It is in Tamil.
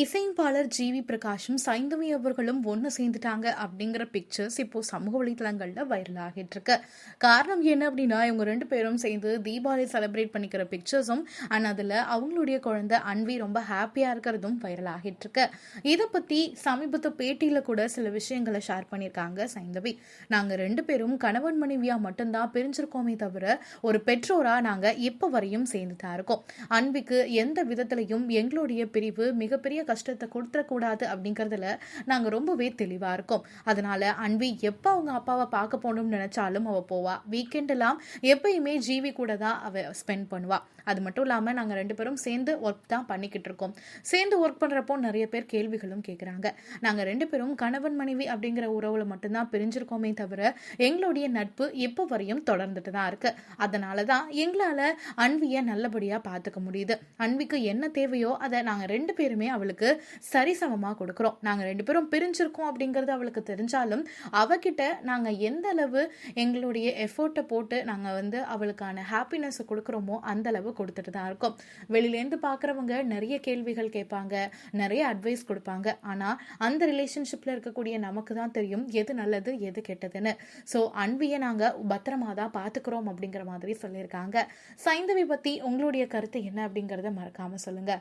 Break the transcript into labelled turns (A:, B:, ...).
A: இசையமைப்பாளர் ஜிவி பிரகாஷும் சைந்தவி அவர்களும் ஒன்று சேர்ந்துட்டாங்க அப்படிங்கிற பிக்சர்ஸ் இப்போ சமூக வலைதளங்கள்ல வைரல் ஆகிட்டு இருக்கு. காரணம் என்ன அப்படின்னா, இவங்க ரெண்டு பேரும் சேர்ந்து தீபாவளி செலிப்ரேட் பண்ணிக்கிற பிக்சர்ஸும் அண்ட் அதில் அவங்களுடைய குழந்தை அன்வி ரொம்ப ஹாப்பியா இருக்கிறதும் வைரல் ஆகிட்டு இருக்கு. இதை பத்தி சமீபத்து பேட்டியில கூட சில விஷயங்களை ஷேர் பண்ணியிருக்காங்க சைந்தவி. நாங்க ரெண்டு பேரும் கணவன் மனைவியா மட்டும்தான் பிரிஞ்சிருக்கோமே தவிர ஒரு பெற்றோரா நாங்க இப்ப வரையும் சேர்ந்து தான் இருக்கோம். அன்விக்கு எந்த விதத்திலையும் எங்களுடைய பிரிவு மிகப்பெரிய கஷ்டத்தை கொடுத்துடக்கூடாது அப்படிங்கறதுல நாங்க ரொம்பவே தெளிவா இருக்கோம். அதனால அன்வி எப்ப அவங்க அப்பாவை பார்க்க போகணும்னு நினைச்சாலும் அவ போவா. வீக்கெண்ட் எல்லாம் எப்பயுமே ஜிவி கூட தான் அவ ஸ்பெண்ட் பண்ணுவா. அது மட்டும் இல்லாம நாங்க ரெண்டு பேரும் சேர்ந்து ஒர்க் தான் பண்ணிக்கிட்டு இருக்கோம். சேர்ந்து ஒர்க் பண்றப்போ நிறைய பேர் கேள்விகளும் கேட்கறாங்க. நாங்க ரெண்டு பேரும் கணவன் மனைவி அப்படிங்கிற உறவுல மட்டும்தான் பிரிஞ்சிருக்கோமே தவிர எங்களுடைய நட்பு இப்போ வரையும் தொடர்ந்துட்டு தான் இருக்கு. அதனாலதான் எங்களால அன்விய நல்லபடியா பாத்துக்க முடியுது. அன்விக்கு என்ன தேவையோ அதை நாங்க ரெண்டு பேருமே அவளுக்கு சரிசமமா கொடுக்கிறோம். நாங்க ரெண்டு பேரும் பிரிஞ்சிருக்கோம் அப்படிங்கறது அவளுக்கு தெரிஞ்சாலும் அவகிட்ட நாங்க எந்த அளவு எங்களுடைய எஃபோர்ட்டை போட்டு நாங்க அவளுக்கான ஹாப்பினஸ் கொடுக்கிறோமோ அந்த அளவு கொடுத்துட்டு தான் இருக்கோம். வெளியிலேருந்து பாக்குறவங்க நிறைய கேள்விகள் கேட்பாங்க, நிறைய அட்வைஸ் கொடுப்பாங்க. ஆனா அந்த ரிலேஷன்ஷிப்ல இருக்கக்கூடிய நமக்கு தான் தெரியும் எது நல்லது எது கெட்டதுன்னு. சோ அன்வியை நாங்க பத்திரமா தான் பாத்துக்கிறோம் அப்படிங்கிற மாதிரி சொல்லியிருக்காங்க. சைந்தவி பத்தி உங்களுடைய கருத்து என்ன அப்படிங்கறத மறக்காம சொல்லுங்க.